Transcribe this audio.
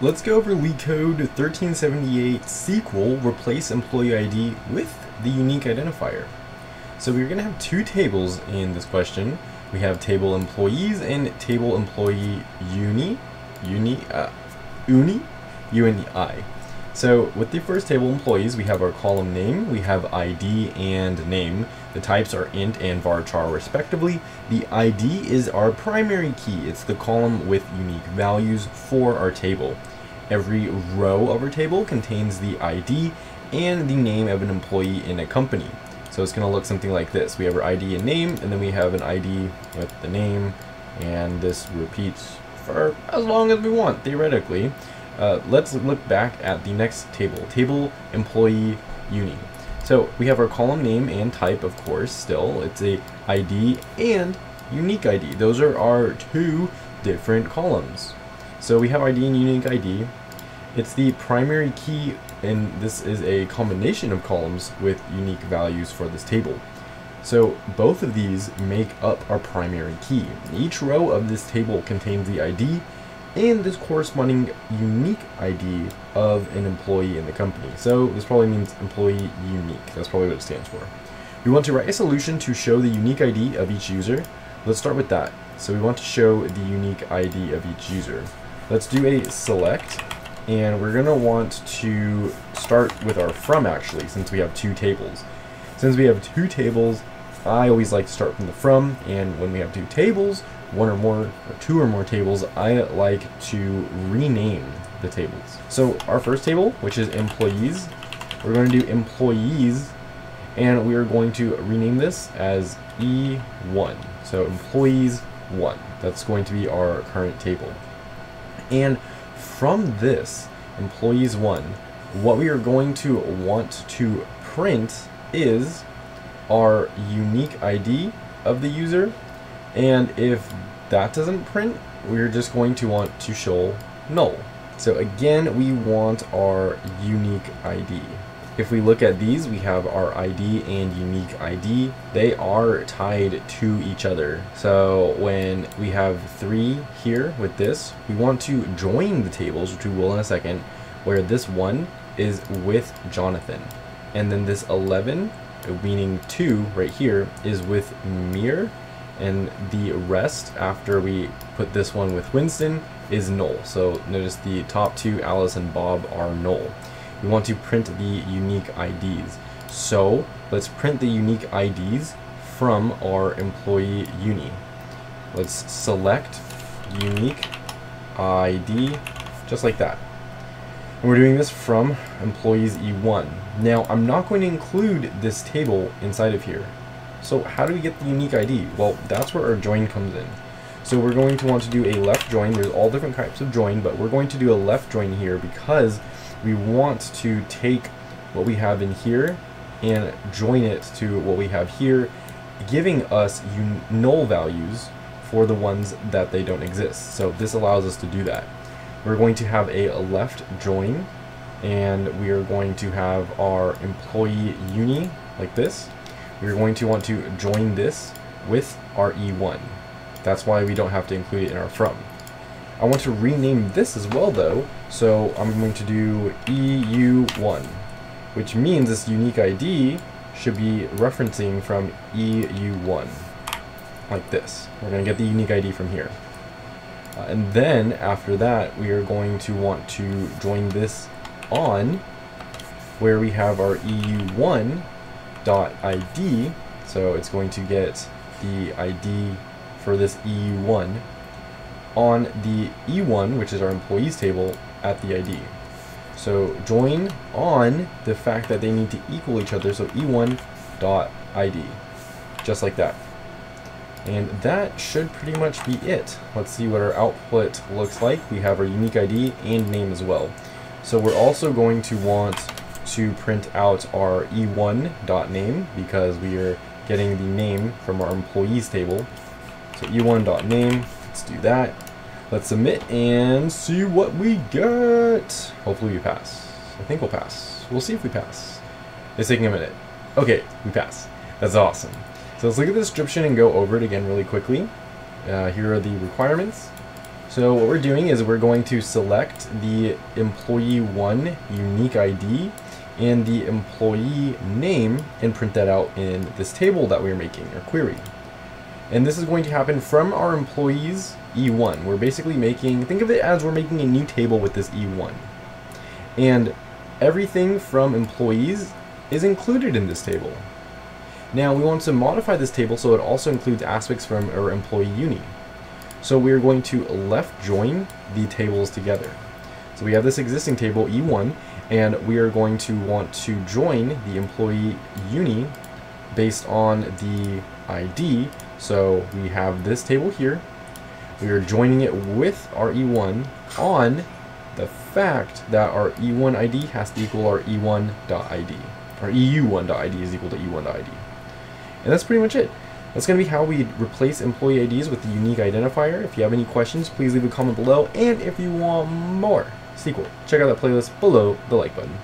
Let's go over Leetcode 1378 SQL replace employee ID with the unique identifier. So we're going to have two tables in this question. We have table employees and table employee uni. So with the first table employees, we have our column name, we have ID and name. The types are int and varchar respectively. The ID is our primary key. It's the column with unique values for our table. Every row of our table contains the ID and the name of an employee in a company. So it's going to look something like this. We have our ID and name, and then we have an ID with the name, and this repeats for as long as we want, theoretically. Let's look back at the next table, table employee uni. So we have our column name and type, of course, still. It's a ID and unique ID. Those are our two different columns. So we have ID and unique ID. It's the primary key, and this is a combination of columns with unique values for this table. So both of these make up our primary key. Each row of this table contains the ID and this corresponding unique ID of an employee in the company. So this probably means employee unique. That's probably what it stands for. We want to write a solution to show the unique ID of each user. Let's start with that. So we want to show the unique ID of each user. Let's do a select, and we're gonna want to start with our from, actually, since we have two tables. Since we have two tables, I always like to start from the from, and when we have two tables, one or more or two or more tables, I like to rename the tables. So our first table, which is employees, we're going to do employees, and we are going to rename this as E1. So employees 1. That's going to be our current table. And from this employees 1, what we are going to want to print is our unique ID of the user. And if that doesn't print, we're just going to want to show null. So again, we want our unique ID. If we look at these, we have our ID and unique ID. They are tied to each other. So when we have 3 here with this, we want to join the tables, which we will in a second, where this 1 is with Jonathan. And then this 11, meaning 2 right here, is with Mir. And the rest, after we put this one with Winston, is null. So notice the top 2, Alice and Bob, are null. We want to print the unique IDs. So let's print the unique IDs from our employee uni. Let's select unique ID, just like that. And we're doing this from employees E1. Now, I'm not going to include this table inside of here. So how do we get the unique ID? Well, that's where our join comes in. So we're going to want to do a left join. There's all different types of join, but we're going to do a left join here because we want to take what we have in here and join it to what we have here, giving us null values for the ones that they don't exist. So this allows us to do that. We're going to have a left join, and we are going to have our employee uni like this. We're going to want to join this with our E1. That's why we don't have to include it in our from. I want to rename this as well though, so I'm going to do EU1, which means this unique ID should be referencing from EU1, like this. We're going to get the unique ID from here. And then after that, we are going to want to join this on where we have our EU1 .id, so it's going to get the ID for this EU1 on the E1, which is our employees table, at the ID. So join on the fact that they need to equal each other, so E1.id, just like that. And that should pretty much be it. Let's see what our output looks like. We have our unique ID and name as well. So we're also going to want to print out our E1.name because we are getting the name from our employees table. So E1.name, let's do that. Let's submit and see what we get. Hopefully we pass. I think we'll pass. We'll see if we pass. It's taking a minute. Okay, we pass. That's awesome. So let's look at the description and go over it again really quickly. Here are the requirements. So what we're doing is we're going to select the employee1 unique ID and the employee name and print that out in this table that we're making, our query. And this is going to happen from our employees E1. We're basically making, think of it as we're making a new table with this E1. And everything from employees is included in this table. Now we want to modify this table so it also includes aspects from our employee uni. So we're going to left join the tables together. So we have this existing table E1, and we are going to want to join the employee uni based on the ID. So we have this table here. We are joining it with our E1 on the fact that our E1 ID has to equal our E1.ID. Our EU1.ID is equal to E1.ID. And that's pretty much it. That's going to be how we replace employee IDs with the unique identifier. If you have any questions, please leave a comment below. And if you want more SQL, check out that playlist below the like button.